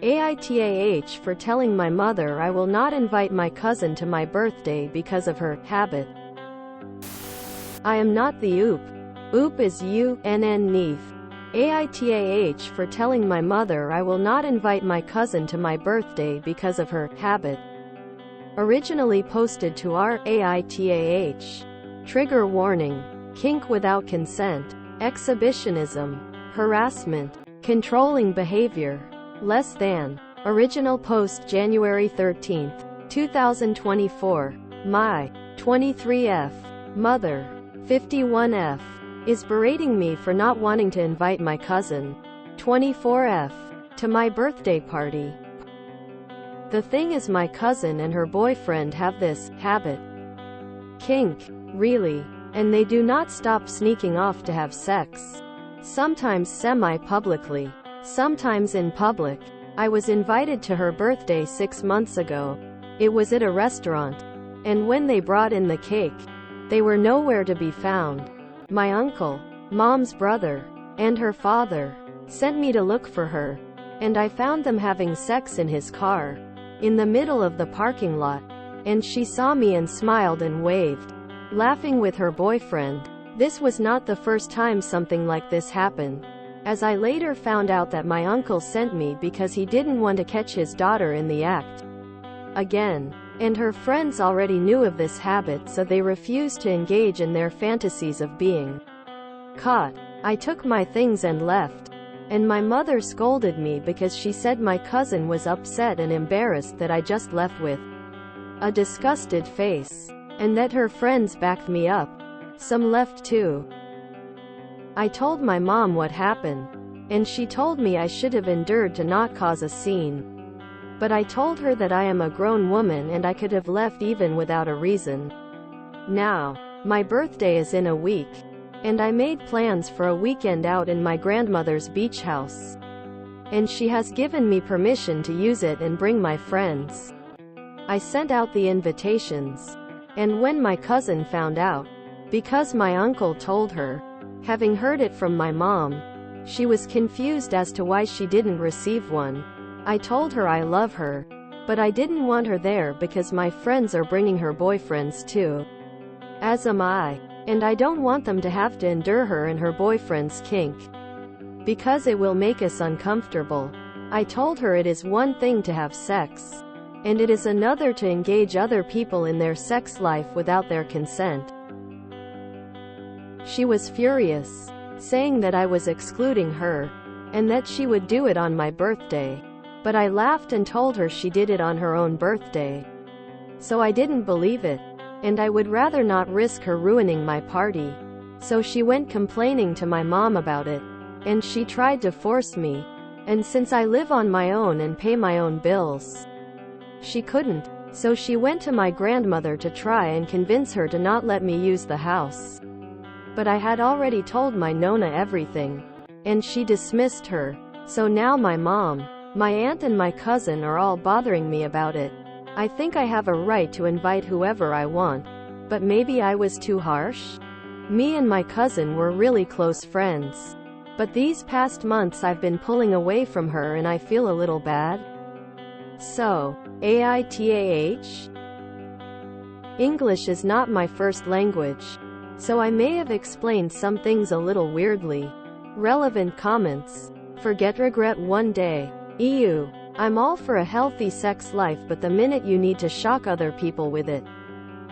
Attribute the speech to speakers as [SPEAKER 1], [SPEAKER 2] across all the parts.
[SPEAKER 1] AITAH for telling my mother I will not invite my cousin to my birthday because of her habit. I am not the oop. Oop is UNN neath. AITAH for telling my mother I will not invite my cousin to my birthday because of her habit. Originally posted to our AITAH. Trigger warning. Kink without consent. Exhibitionism. Harassment. Controlling behavior. Less than. Original post January 13, 2024. My 23F. Mother 51F is berating me for not wanting to invite my cousin 24F to my birthday party. The thing is, my cousin and her boyfriend have this habit. Kink. Really? And they do not stop sneaking off to have sex. Sometimes semi-publicly. Sometimes in public. I was invited to her birthday 6 months ago. It was at a restaurant. And when they brought in the cake, they were nowhere to be found. My uncle, mom's brother, and her father sent me to look for her. And I found them having sex in his car, in the middle of the parking lot. And she saw me and smiled and waved, laughing with her boyfriend. This was not the first time something like this happened, as I later found out that my uncle sent me because he didn't want to catch his daughter in the act again. And her friends already knew of this habit, so they refused to engage in their fantasies of being caught. I took my things and left. And my mother scolded me because she said my cousin was upset and embarrassed that I just left with a disgusted face, and that her friends backed me up. Some left too. I told my mom what happened, and she told me I should have endured to not cause a scene. But I told her that I am a grown woman and I could have left even without a reason. Now, my birthday is in a week, and I made plans for a weekend out in my grandmother's beach house. And she has given me permission to use it and bring my friends. I sent out the invitations. And when my cousin found out, because my uncle told her, having heard it from my mom, she was confused as to why she didn't receive one. I told her I love her, but I didn't want her there because my friends are bringing her boyfriends too. As am I. And I don't want them to have to endure her and her boyfriend's kink, because it will make us uncomfortable. I told her it is one thing to have sex, and it is another to engage other people in their sex life without their consent. She was furious, saying that I was excluding her, and that she would do it on my birthday. But I laughed and told her she did it on her own birthday. So I didn't believe it, and I would rather not risk her ruining my party. So she went complaining to my mom about it, and she tried to force me. And since I live on my own and pay my own bills, she couldn't. So she went to my grandmother to try and convince her to not let me use the house. But I had already told my Nona everything, and she dismissed her. So now my mom, my aunt and my cousin are all bothering me about it. I think I have a right to invite whoever I want, but maybe I was too harsh? Me and my cousin were really close friends. But these past months I've been pulling away from her and I feel a little bad. So, AITAH? English is not my first language, so I may have explained some things a little weirdly. Relevant comments. Forget regret one day. EU. I'm all for a healthy sex life, but the minute you need to shock other people with it,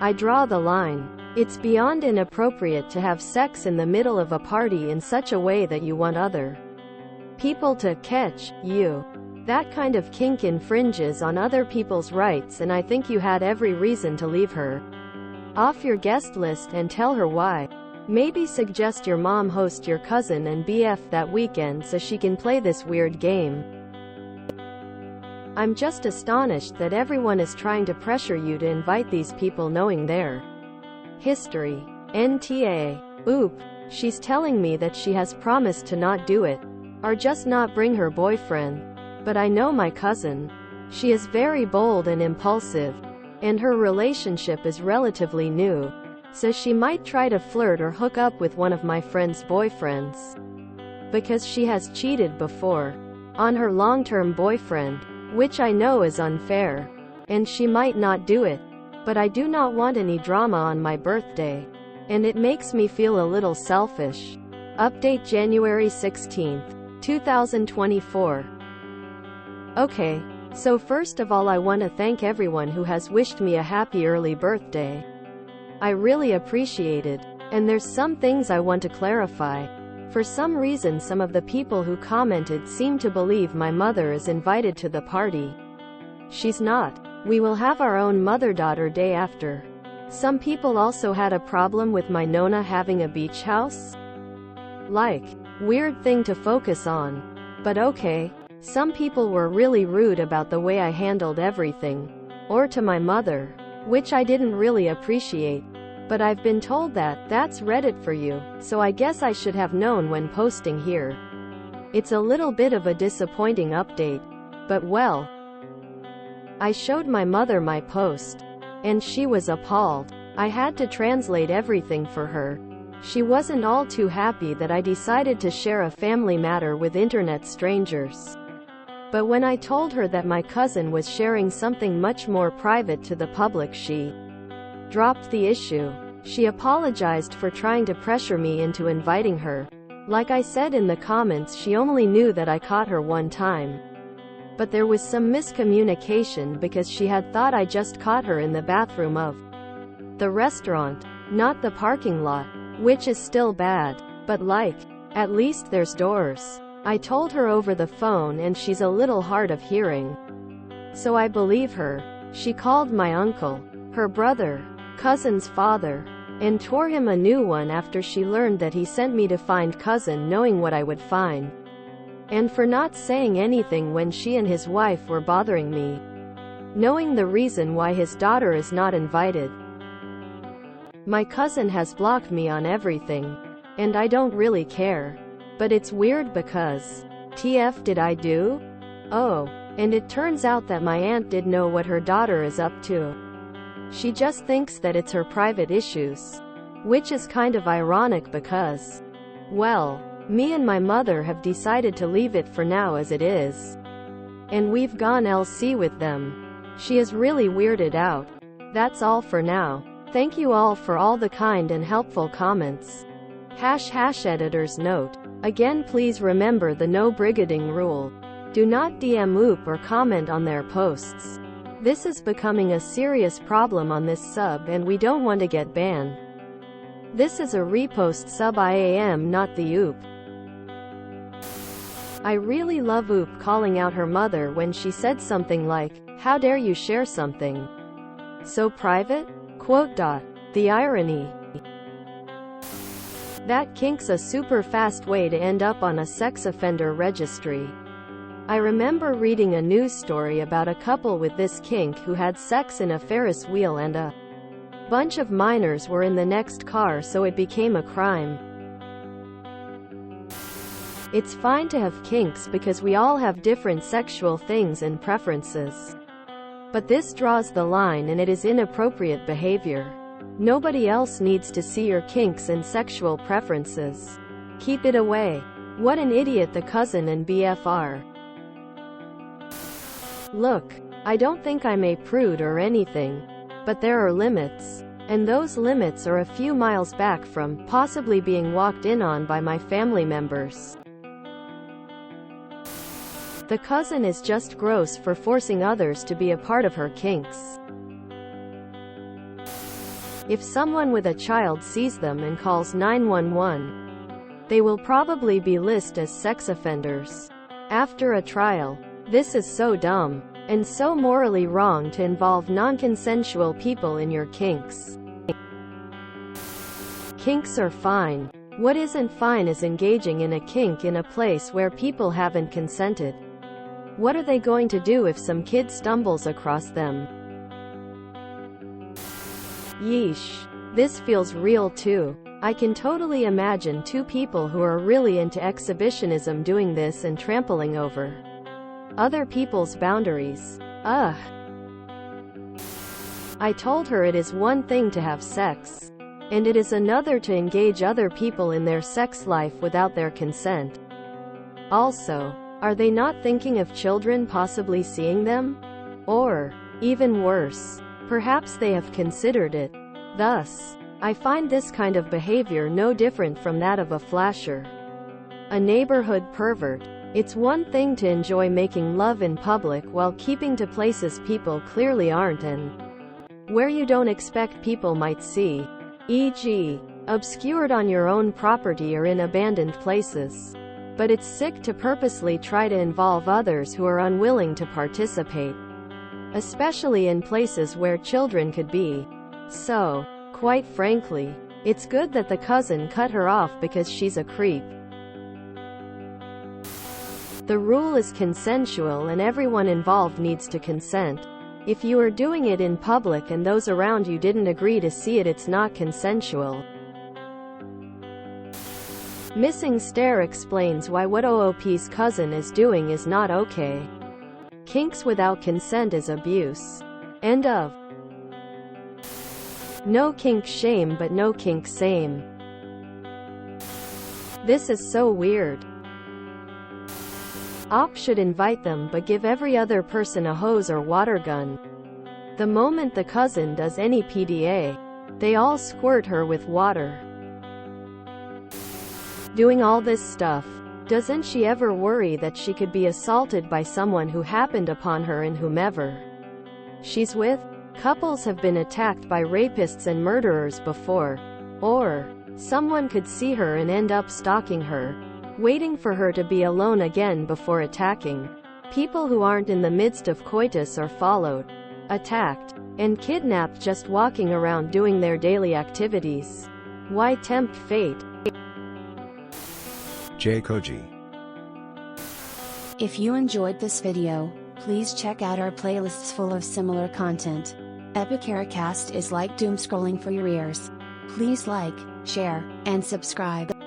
[SPEAKER 1] I draw the line. It's beyond inappropriate to have sex in the middle of a party in such a way that you want other people to catch you. That kind of kink infringes on other people's rights, and I think you had every reason to leave her off your guest list and tell her why. Maybe suggest your mom host your cousin and BF that weekend so she can play this weird game. I'm just astonished that everyone is trying to pressure you to invite these people knowing their history. NTA. Oop. She's telling me that she has promised to not do it, or just not bring her boyfriend. But I know my cousin. She is very bold and impulsive, and her relationship is relatively new, so she might try to flirt or hook up with one of my friend's boyfriends, because she has cheated before. on her long-term boyfriend, which I know is unfair. And she might not do it. But I do not want any drama on my birthday. And it makes me feel a little selfish. Update January 16th, 2024. Okay, so first of all I want to thank everyone who has wished me a happy early birthday. I really appreciate it. And there's some things I want to clarify. For some reason some of the people who commented seem to believe my mother is invited to the party. She's not. We will have our own mother-daughter day after. Some people also had a problem with my Nona having a beach house. Like, weird thing to focus on. But okay. Some people were really rude about the way I handled everything. Or to my mother. Which I didn't really appreciate. But I've been told that, that's Reddit for you, so I guess I should have known when posting here. It's a little bit of a disappointing update. But well, I showed my mother my post. And she was appalled. I had to translate everything for her. She wasn't all too happy that I decided to share a family matter with internet strangers. But when I told her that my cousin was sharing something much more private to the public, she dropped the issue. She apologized for trying to pressure me into inviting her. Like I said in the comments, she only knew that I caught her one time. But there was some miscommunication because she had thought I just caught her in the bathroom of the restaurant, not the parking lot, which is still bad. But like, at least there's doors. I told her over the phone and she's a little hard of hearing. So I believe her. She called my uncle, her brother, cousin's father, and tore him a new one after she learned that he sent me to find cousin knowing what I would find. And for not saying anything when she and his wife were bothering me. Knowing the reason why his daughter is not invited. My cousin has blocked me on everything. And I don't really care. But it's weird because, TF did I do? Oh, and it turns out that my aunt did know what her daughter is up to. She just thinks that it's her private issues. Which is kind of ironic because, well, me and my mother have decided to leave it for now as it is. And we've gone LC with them. She is really weirded out. That's all for now. Thank you all for all the kind and helpful comments. ## editor's note. Again, please remember the no brigading rule. Do not DM OOP or comment on their posts. This is becoming a serious problem on this sub and we don't want to get banned. This is a repost sub IAM, not the OOP. I really love OOP calling out her mother when she said something like, "How dare you share something so private?" The irony. That kink's a super fast way to end up on a sex offender registry. I remember reading a news story about a couple with this kink who had sex in a Ferris wheel and a bunch of minors were in the next car, so it became a crime. It's fine to have kinks because we all have different sexual things and preferences. But this draws the line and it is inappropriate behavior. Nobody else needs to see your kinks and sexual preferences. Keep it away. What an idiot the cousin and BF are. Look, I don't think I'm a prude or anything. But there are limits. And those limits are a few miles back from possibly being walked in on by my family members. The cousin is just gross for forcing others to be a part of her kinks. If someone with a child sees them and calls 911, they will probably be listed as sex offenders. After a trial. This is so dumb. And so morally wrong to involve non-consensual people in your kinks. Kinks are fine. What isn't fine is engaging in a kink in a place where people haven't consented. What are they going to do if some kid stumbles across them? Yeesh. This feels real too. I can totally imagine two people who are really into exhibitionism doing this and trampling over other people's boundaries. Ugh. I told her it is one thing to have sex. And it is another to engage other people in their sex life without their consent. Also, Are they not thinking of children possibly seeing them? Or, even worse, perhaps they have considered it. Thus, I find this kind of behavior no different from that of a flasher. A neighborhood pervert. It's one thing to enjoy making love in public while keeping to places people clearly aren't and where you don't expect people might see, e.g., obscured on your own property or in abandoned places. But it's sick to purposely try to involve others who are unwilling to participate, especially in places where children could be. So, quite frankly, it's good that the cousin cut her off because she's a creep. The rule is consensual and everyone involved needs to consent. If you are doing it in public and those around you didn't agree to see it, it's not consensual. Missing Stare explains why what OOP's cousin is doing is not okay. Kinks without consent is abuse. End of. No kink shame but no kink same. This is so weird. OP should invite them but give every other person a hose or water gun. The moment the cousin does any PDA, they all squirt her with water. Doing all this stuff, doesn't she ever worry that she could be assaulted by someone who happened upon her and whomever she's with? Couples have been attacked by rapists and murderers before. Or, someone could see her and end up stalking her, waiting for her to be alone again before attacking. People who aren't in the midst of coitus are followed, attacked, and kidnapped just walking around doing their daily activities. Why tempt fate?
[SPEAKER 2] J. Koji.
[SPEAKER 3] If you enjoyed this video, please check out our playlists full of similar content. Epicaricast is like doom scrolling for your ears. Please like, share, and subscribe.